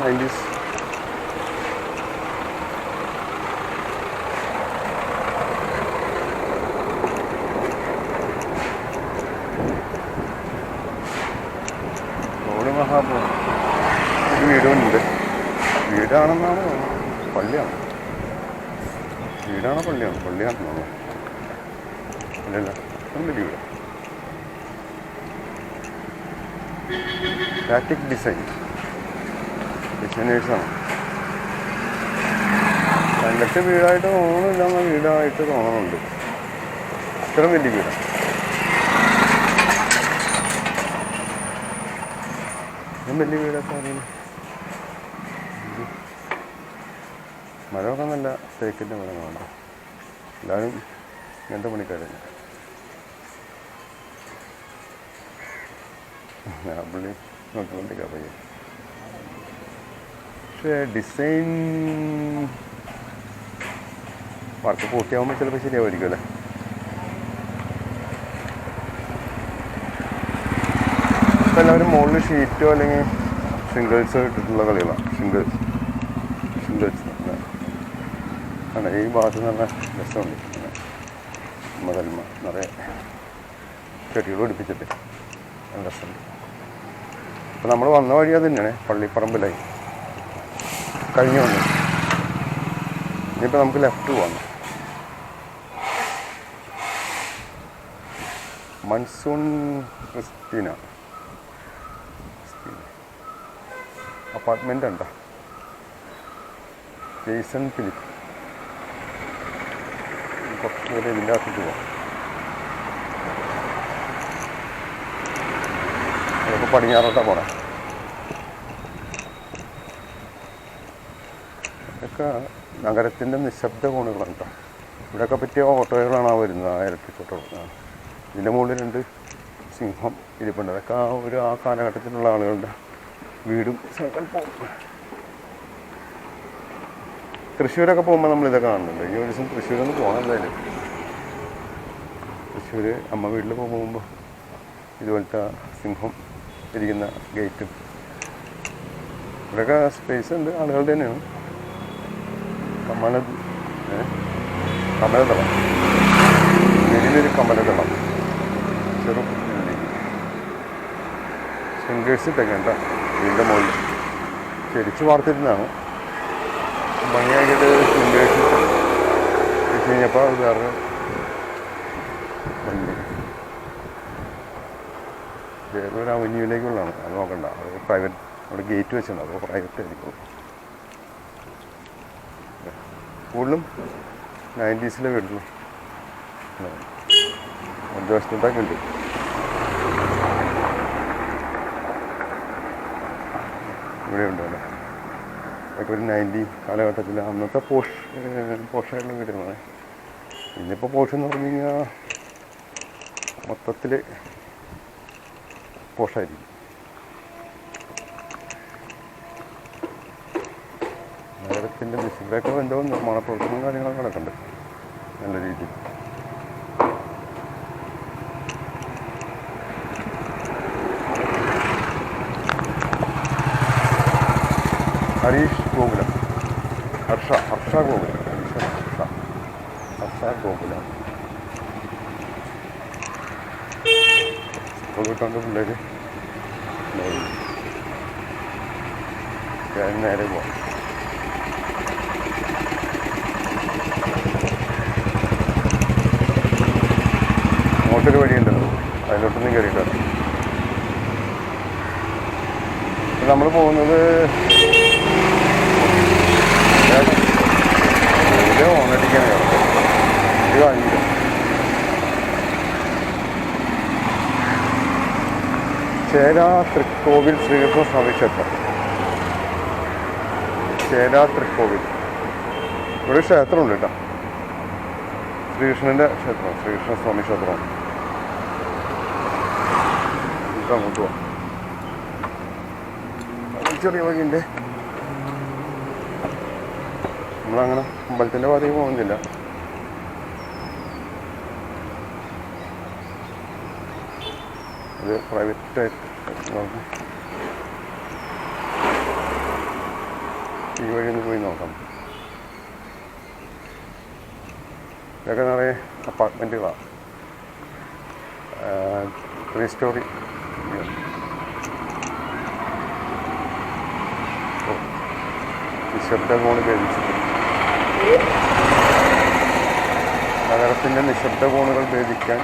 90s. Road മഹാപൂർ ഒരു വീടുണ്ട്. വീടാണെന്നാണ് പള്ളിയാണ്. വീടാണോ പള്ളിയാണോ? പള്ളിയാണെന്ന് തോന്നുന്നു. ഇല്ലല്ല, നല്ലൊരു വീട്. സ്റ്റാറ്റിക് ഡിസൈനേഴ്സാണ്. കണ്ടിട്ട് വീടായിട്ട് തോന്നുന്നില്ല, എന്നാൽ വീടായിട്ട് തോന്നുന്നുണ്ട്. ഇത്രയും വലിയ വീടാണ്. ഇതും വലിയ വീടൊക്കെ അറിയുന്നു. മരമൊക്കെ നല്ല തേക്കിൻ്റെ മരങ്ങളുണ്ട്. എല്ലാവരും ഇങ്ങനത്തെ പണിക്കാരല്ല. ഞാൻ പുള്ളി നോക്കിക്കൊണ്ടിരിക്കുക പയ്യെ. പക്ഷേ ഡിസൈൻ വർക്ക് പൂർത്തിയാകുമ്പോൾ ചിലപ്പോൾ ശരിയാവുമായിരിക്കും അല്ലേ? ഇപ്പം എല്ലാവരും മുകളിൽ ഷീറ്റോ അല്ലെങ്കിൽ ഷിംഗിൾസ് ഇട്ടിട്ടുള്ള കളികളാണ്. ഷിംഗിൾസ് ആണ് ഈ ഭാഗത്ത് നല്ല രസമുണ്ട്. മതൽമ നിറയെ ചെടികൾ പിടിപ്പിച്ചിട്ട് നല്ല രസമുണ്ട്. അപ്പോൾ നമ്മൾ വന്ന വഴി അത് തന്നെയാണ്, പള്ളിപ്പറമ്പിലായി കഴിഞ്ഞു വന്നു. ഇനിയിപ്പോൾ നമുക്ക് ലെഫ്റ്റ് പോകാം. മൺസൂൺ ക്രിസ്റ്റീന അപ്പാർട്ട്മെൻ്റ് ഉണ്ടോ? Jason Philip. കുറച്ച് പേര് ഇതിൻ്റെ അകത്തേക്ക് പോകാം. അതൊക്കെ പടിഞ്ഞാറോട്ടാണ് പോകണം. ഇതൊക്കെ നഗരത്തിൻ്റെ നിശബ്ദ കോണുകളാണ് കേട്ടോ. ഇവിടെയൊക്കെ പറ്റിയ ഓട്ടോകളാണ് ആ വരുന്നത്, ആ ഇലക്ട്രിക് ഓട്ടോകൾ. ഇതിൻ്റെ മുകളിൽ 2 സിംഹം ഇരിപ്പുണ്ട്. അതൊക്കെ ആ കാലഘട്ടത്തിലുള്ള ആളുകളുടെ വീടും സങ്കല്പവും. തൃശ്ശൂരൊക്കെ പോകുമ്പോൾ നമ്മളിതൊക്കെ കാണുന്നുണ്ട്. ഈ ഒരു ദിവസം തൃശ്ശൂരൊന്ന് പോകണം എന്തായാലും. തൃശ്ശൂർ അമ്മ വീട്ടിൽ പോകുമ്പോൾ ഇതുപോലത്തെ സിംഹം ഇരിക്കുന്ന ഗേറ്റും ഇവിടെയൊക്കെ സ്പേസ് ഉണ്ട്, ആളുകളുടെ തന്നെയാണ്. കമലതളം, വലിയൊരു കമലതളം, ചെറു സിംഗേഴ്സ് ഇട്ടൊക്കെ ഉണ്ടോ വീടിൻ്റെ മുകളിൽ ചെരിച്ച് വാർത്തിരുന്നതാണ്. ഭംഗിയാക്കിയിട്ട് സിംഗേഴ്സ് വെച്ച് കഴിഞ്ഞപ്പോൾ അത് വേറെ ഭംഗി. വേറൊരു അവന്യൂവിലേക്കുള്ളതാണ്. അത് നോക്കണ്ട, അത് പ്രൈവറ്റ്. അവിടെ ഗേറ്റ് വെച്ചിട്ടുണ്ട്, അപ്പോൾ പ്രൈവറ്റ് ആയിരിക്കും. കൂടുതലും 90s വീട്ടിലും അഞ്ച് വർഷത്തൊക്കെ ഉണ്ട്. ഇവിടെ ഉണ്ടല്ലോ അതൊക്കെ ഒരു 90 കാലഘട്ടത്തിൽ അന്നത്തെ പോഷായിട്ടുള്ള വീടുകളാണ്. ഇന്നിപ്പോൾ പോഷെന്ന് പറഞ്ഞു കഴിഞ്ഞാൽ മൊത്തത്തിൽ പോഷായിരിക്കും. നഗരത്തിൻ്റെ ഇവിടെയൊക്കെ എന്തോ നിർമ്മാണ പ്രവർത്തനവും കാര്യങ്ങളൊക്കെ നടക്കുന്നുണ്ട് നല്ല രീതിയിൽ. ഹരീഷ് ഗോകുലം, ഹർഷ ഗോകുലം, ഹർഷ ഗോകുലം. സ്കൂൾ വിട്ടുകൊണ്ട് പിള്ളേർ നേരെ പോവാം. അങ്ങോട്ടൊരു വഴിയുണ്ടല്ലോ, അതിലോട്ടൊന്നും കയറിയിട്ടാണ് നമ്മൾ പോകുന്നത്. ഓണടിക്കാൻ ഇത് കാണില്ല. ചേരാ തൃക്കോവിൽ ശ്രീകൃഷ്ണ സ്വാമി ക്ഷേത്രം. ചേരാ തൃക്കോവിൽ ഇവിടെ ക്ഷേത്രമുണ്ട് കേട്ടോ, ശ്രീകൃഷ്ണൻ്റെ ക്ഷേത്രം, ശ്രീകൃഷ്ണ സ്വാമി ക്ഷേത്രമാണ്. നമുക്ക് അങ്ങോട്ട് പോവാം. ചെറിയ വഴിയുണ്ട്. നമ്മളങ്ങനെ അമ്പലത്തിൻ്റെ ഭാഗത്തേക്ക് പോകുന്നില്ല. അത് പ്രൈവറ്റായിട്ട് ഈ വഴി ഒന്ന് പോയി നോക്കാം. ഇതൊക്കെ നിറയെ അപ്പാർട്ട്മെൻറ്റുകളാണ്. 3 സ്റ്റോറി. നിശബ്ദ കോണ് ഭേദിച്ചിട്ട് നഗരത്തിൻ്റെ നിശബ്ദ കോണുകൾ ഭേദിക്കാൻ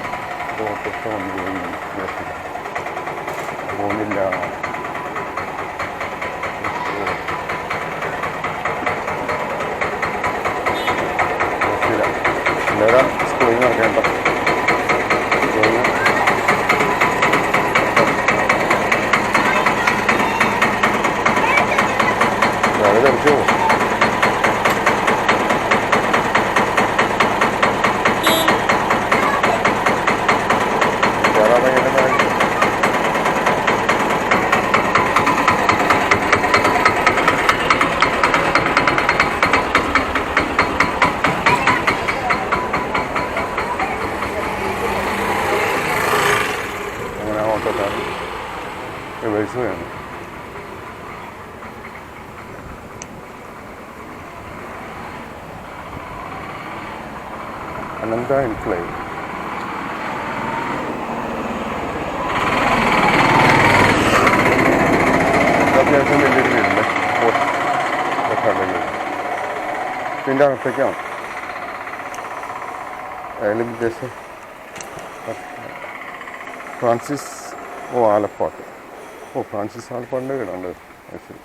ഓട്ടോറിക്ഷ വന്നു പോകുന്നില്ല. പിള്ളേരാ സ്കൂളിൽ നടക്കേണ്ട അത് തെറിച്ചു പോകും. അങ്ങനെ ആ ഓട്ടോക്കാരൻ റിവേഴ്സ് വേണം. അനന്ത എൻക്ലേവ്. അത്യാവശ്യം വലിയൊരു വീടുണ്ട്. ഇതിൻ്റെ അകത്തേക്കാണ് അതിലും വിദേശം. ഫ്രാൻസിസ് ആലപ്പാട്ട്. ഫ്രാൻസിസ് ആലപ്പാട്ടിൻ്റെ വീടാണ്. ശരി.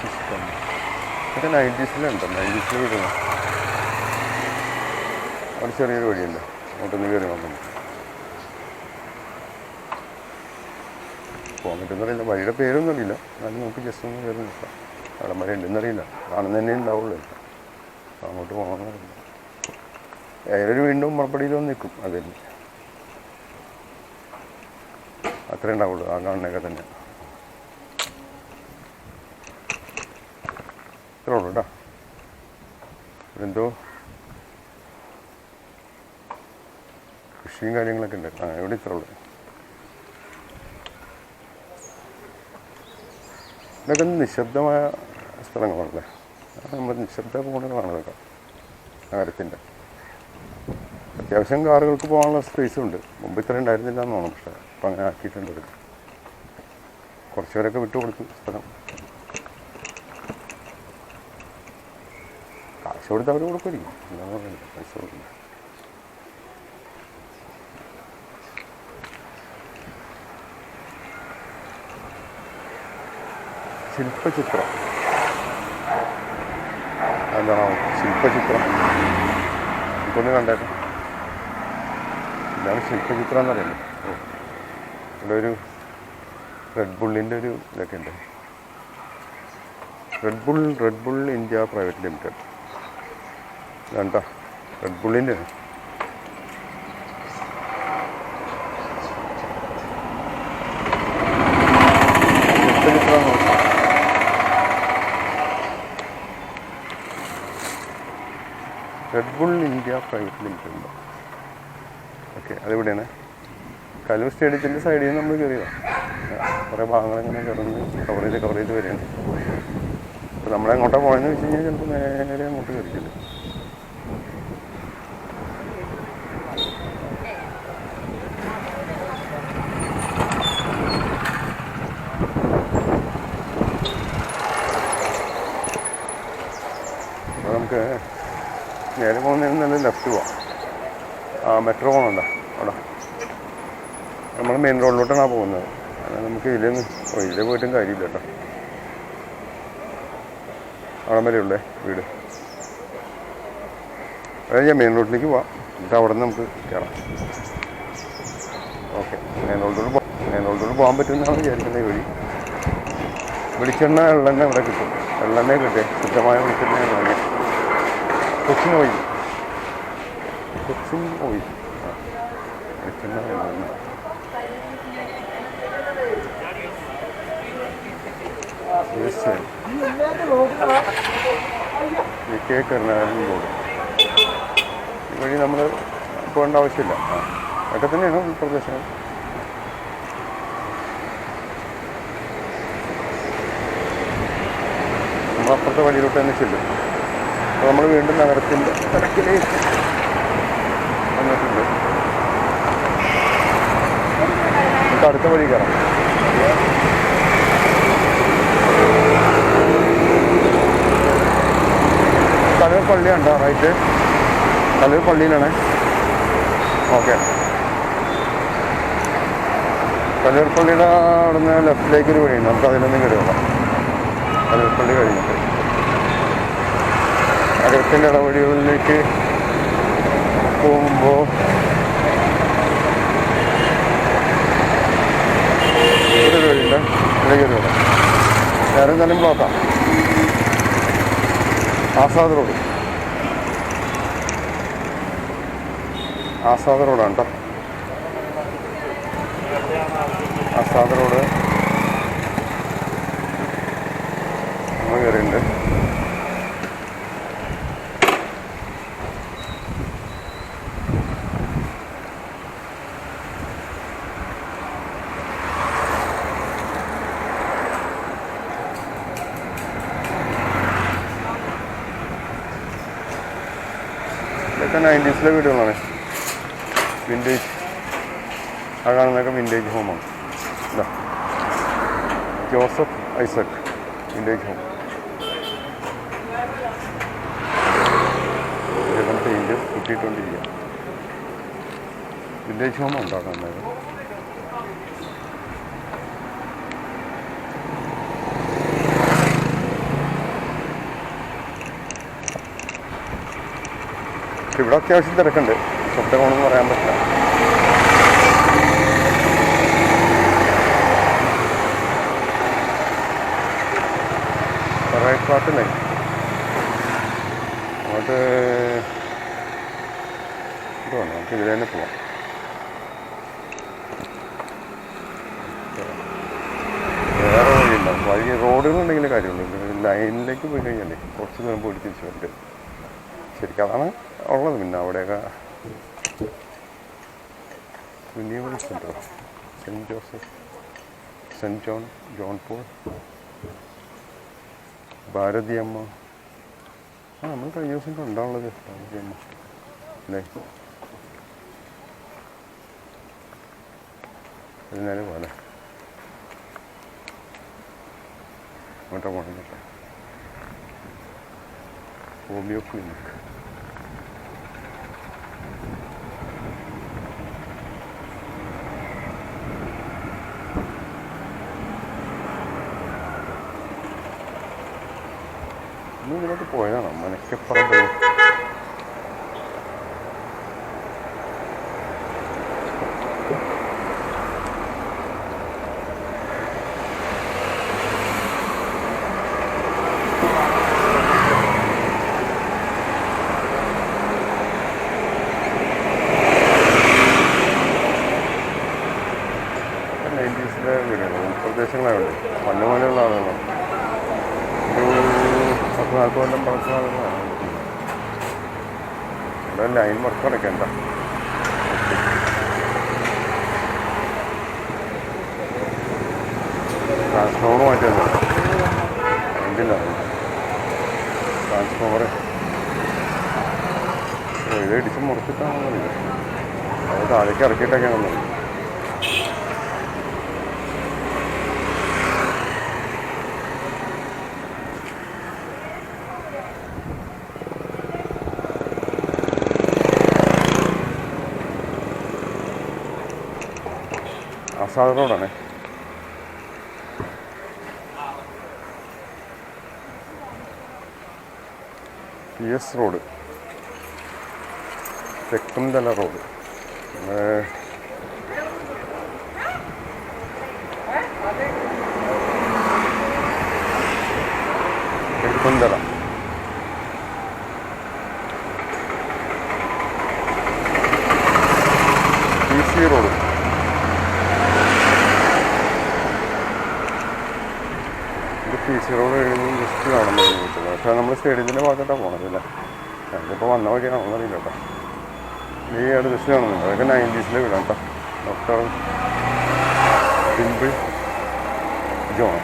സിസ്റ്റം ഇതൊക്കെ 90s-ലുണ്ടോ? 90s-ൽ വീടുന്നു. അവിടെ ചെറിയൊരു വഴിയുണ്ട്, അങ്ങോട്ടൊന്ന് കയറി നോക്കുന്നു. പോകാൻ പറ്റുന്നറിയില്ല, വഴിയുടെ പേരൊന്നും അറിയില്ല. എന്നാലും നമുക്ക് ജസ്റ്റ് ഒന്ന് കയറി നിൽക്കാം. അവിടെ വരെ ഉണ്ടെന്നറിയില്ല, കാണുന്ന തന്നെ ഉണ്ടാവുള്ളൂ. അങ്ങോട്ട് പോകണമെന്നറിയില്ല. ഏതൊരു വീണ്ടും മറുപടിയിലൊന്നും നിൽക്കും. അതിൽ അത്രേ ഉണ്ടാവുള്ളൂ. ആ കാണുന്നതൊക്കെ തന്നെ ഇത്രേ ഉള്ളൂ കേട്ടോ. എന്തോ കൃഷിയും കാര്യങ്ങളൊക്കെ ഉണ്ട്. ഇവിടെ ഇത്രേ ഉള്ളൂ. ഇതൊക്കെ നിശബ്ദമായ സ്ഥലങ്ങളാണല്ലേ. നമ്മൾ നിശബ്ദ കോണുകളാണ് ഇതൊക്കെ നഗരത്തിൻ്റെ. അത്യാവശ്യം കാറുകൾക്ക് പോകാനുള്ള സ്പേസും ഉണ്ട്. മുമ്പ് ഇത്ര ഉണ്ടായിരുന്നില്ല എന്ന് തോന്നുന്നു. പക്ഷേ ഇപ്പം അങ്ങനെ ആക്കിയിട്ടുണ്ട്. ഇത് കുറച്ച് പേരൊക്കെ വിട്ടു കൊടുത്തു സ്ഥലം. കാശ് കൊടുത്ത് അവർ കൊടുക്കുമായിരിക്കും. എന്താ പറയുന്നത്, പൈസ കൊടുക്കില്ല. ശില്പചിത്രം എന്താണോ? ശില്പചിത്രം നമുക്കൊന്ന് കണ്ടേക്കാം. ഇതാണ് ശില്പചിത്രം എന്ന് പറയുന്നത്. ഇവിടെ ഒരു റെഡ് ബുള്ളിൻ്റെ ഒരു ഇതൊക്കെ ഉണ്ട്. Red bull India private limited. വേണ്ട റെഡ് ബുള്ളിൻ്റെ ശില്പചിത്രം. Red bull India private limited ഉണ്ട്. ഓക്കെ, അതിവിടെയാണ്. കലൂർ സ്റ്റേഡിയത്തിൻ്റെ സൈഡിൽ നിന്ന് നമ്മൾ കയറിയതാണ്. കുറേ ഭാഗങ്ങളിങ്ങനെ കവർ ചെയ്ത് വരികയാണ്. അപ്പോൾ നമ്മളെങ്ങോട്ടാണ് പോയെന്ന് വെച്ച് കഴിഞ്ഞാൽ ചിലപ്പോൾ നേരെ അങ്ങോട്ട് കയറിയില്ല. അപ്പോൾ നമുക്ക് നേരെ പോകുന്നതിന് നല്ല ലെഫ്റ്റ് പോവാം. മെട്രോ പോകുന്നുണ്ടോ അവിടെ? നമ്മൾ മെയിൻ റോഡിലോട്ടാണ് പോകുന്നത്. നമുക്ക് ഇതിലേ പോയിട്ടും കാര്യമില്ല കേട്ടോ. അവിടെ വരെ ഉള്ളേ വീട്. അതായത് ഞാൻ മെയിൻ റോഡിലേക്ക് പോവാം. എന്നിട്ട് അവിടെ നിന്ന് നമുക്ക് കയറാം. ഓക്കെ, മെയിൻ റോഡിലോട്ട് പോകാൻ പറ്റുമെന്നാണ് വിചാരിക്കുന്നത്. ഈ വഴി വെളിച്ചെണ്ണ എള്ളെണ്ണ ഇവിടെ കിട്ടും. എള്ളെണ്ണ കിട്ടേ, ശുദ്ധമായ വെളിച്ചെണ്ണ. കൊച്ചിൻ ഓയിൽ വെളിച്ചെണ്ണ എള്ളെണ്ണ. കർണാടകൻ ബോർഡ്. വഴി നമ്മൾ പോകേണ്ട ആവശ്യമില്ല. അതൊക്കെ തന്നെയാണ് ഉൾപ്രദേശങ്ങൾ. നമ്മളപ്പുറത്തെ വഴിയിലോട്ട് തന്നെ ചെല്ലും. അപ്പോൾ നമ്മൾ വീണ്ടും നഗരത്തിൻ്റെ തിരക്കിലേക്ക് വന്നിട്ടുണ്ട്. നമുക്ക് അടുത്ത വഴി കയറാം. കലൂർ പള്ളിയുണ്ടോ? റൈറ്റ്, കലൂർ പള്ളിയിലാണ്. ഓക്കെ, കലൂർ പള്ളിയുടെ അവിടെ നിന്ന് ലെഫ്റ്റിലേക്കൊരു വഴിയുണ്ട്. നമുക്ക് അതിലൊന്നും കയറിയോളാം. കലൂർ പള്ളി കഴിഞ്ഞിട്ട് നഗരത്തിൻ്റെ ഇടവഴികളിലേക്ക് പോകുമ്പോൾ ഒരു വഴിയുണ്ട്. ഇതിലേക്ക് കയറി വരാം. വേറെ എന്തായാലും ബ്ലോക്കാം. ആസാദ് റോഡ്, ആസാദ് റോഡാണ് കേട്ടോ. ആസാദ് റോഡ് നമ്മൾ കയറിയുണ്ട്. ഇതൊക്കെ 90s വീടുകളാണ്. വിൻറ്റേജ്, ആ കാണുന്നതൊക്കെ വിൻറ്റേജ് ഹോമാണ്. ഇതാ ജോസഫ് ഐസക് വിൻറ്റേജ് ഹോം. ഇതെല്ലാം പെയിൻറ്റ് കുട്ടിയിട്ടുകൊണ്ടിരിക്കുക. വിൻറ്റേജ് ഹോം ഉണ്ടാക്കുന്നത്. ഇവിടെ അത്യാവശ്യം തിരക്കുണ്ട്. ശബ്ദമാണെന്ന് പറയാൻ പറ്റില്ല. റൈറ്റ് പാർട്ടില്ലേ അങ്ങോട്ട് ഇതുണ്ട്. നമുക്ക് ഇതിൽ തന്നെ പോവാം. വേറെ വഴിയുണ്ടാവും. വഴി റോഡുകളുണ്ടെങ്കിലേ കാര്യമുള്ളൂ. ലൈനിലേക്ക് പോയി കഴിഞ്ഞാലേ കുറച്ച് ദൂരം പോയി തിരിച്ചു വരട്ടെ. ശരിക്കും അതാണ് ഉള്ളത്. പിന്നെ അവിടെയൊക്കെ renewal centre, saint Joseph, saint John, John Paul, Bharathiyamma. നമ്മൾ കഴിഞ്ഞ ദിവസം കണ്ടാണുള്ളത് ഭാരതിയമ്മ അല്ലേ. എന്നാലും പോലെ അങ്ങോട്ട് പോകണം. Homeo clinic. ഇതിലോട്ട് പോയതാണോ മനക്കപ്പറമ്പ്? പ്രദേശങ്ങളായുണ്ട്. മഞ്ഞുമലയുള്ള ആളുകളാണ്. ഒരു 10-40 കൊല്ലം പഴക്കമുള്ള ആളുകളാണ്. ഇവിടെ ലൈൻ വർക്ക് നടക്കേണ്ട. ട്രാൻസ്ഫോമർ മാറ്റുന്നത് എന്തില്ല. ട്രാൻസ്ഫോമർ ഇത് ഇടിച്ച് മുറിച്ചിട്ടാണെന്നില്ല. അത് താഴേക്ക് ഇറക്കിയിട്ടൊക്കെയാണെന്നില്ല. ആസാദ് റോഡാണ്. PS road, Thekkumthala road. Thekkumthala PC road. PC road കഴിഞ്ഞ് ജസ്റ്റ് കാണുന്നത്. പക്ഷേ നമ്മൾ സ്റ്റേഡിയത്തിൻ്റെ ഭാഗത്തോട്ടാണ് പോകണത് അല്ലേ. ഞങ്ങളിപ്പോൾ വന്ന വഴിയാണെന്ന് അറിയില്ല കേട്ടോ. ഈ അടുത്ത് കാണുന്നുണ്ട്, അതൊക്കെ 90s വീടാണ് കേട്ടോ. Doctor simple John.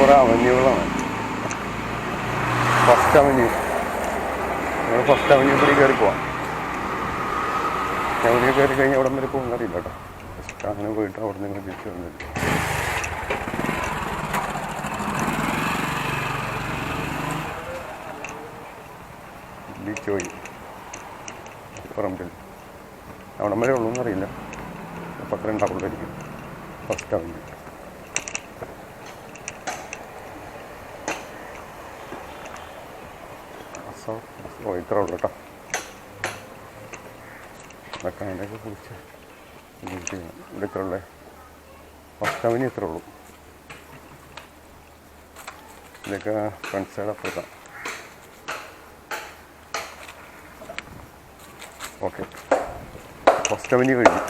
കുറേ അവന്യൂകളാണ്. ഫസ്റ്റ് അവന്യൂ, നമ്മൾ ഫസ്റ്റ് അവന്യൂ കൂടി കയറി പോവാം. അവന്യൂ കയറി കഴിഞ്ഞാൽ അവിടെ വരെ പോകുന്ന അറിയില്ല കേട്ടോ. ഫസ്റ്റ് അങ്ങനെ പോയിട്ട് അവിടെ നിന്ന് തിരിച്ചു വന്നില്ല. ചോയി പറമ്പിൽ അവിടെ വരെ ഉള്ളൂ എന്നറിയില്ല. അപ്പം അത്ര ഉണ്ടാവുള്ളായിരിക്കും ഫസ്റ്റ് അവന്യൂ. ഇത്ര ഉള്ളു കേട്ടോ. അതൊക്കെ അതിൻ്റെയൊക്കെ കുറിച്ച് ഇവിടെ ഇത്ര ഉള്ളേ. ഫസ്റ്റ് അവന്യൂ ഇത്ര ഉള്ളൂ. ഇതൊക്കെ ഫ്രണ്ട്സുകളുടെ അപ്പുറത്താണ്. ഓക്കെ, ഫസ്റ്റ് അവന്യൂ കഴിഞ്ഞു.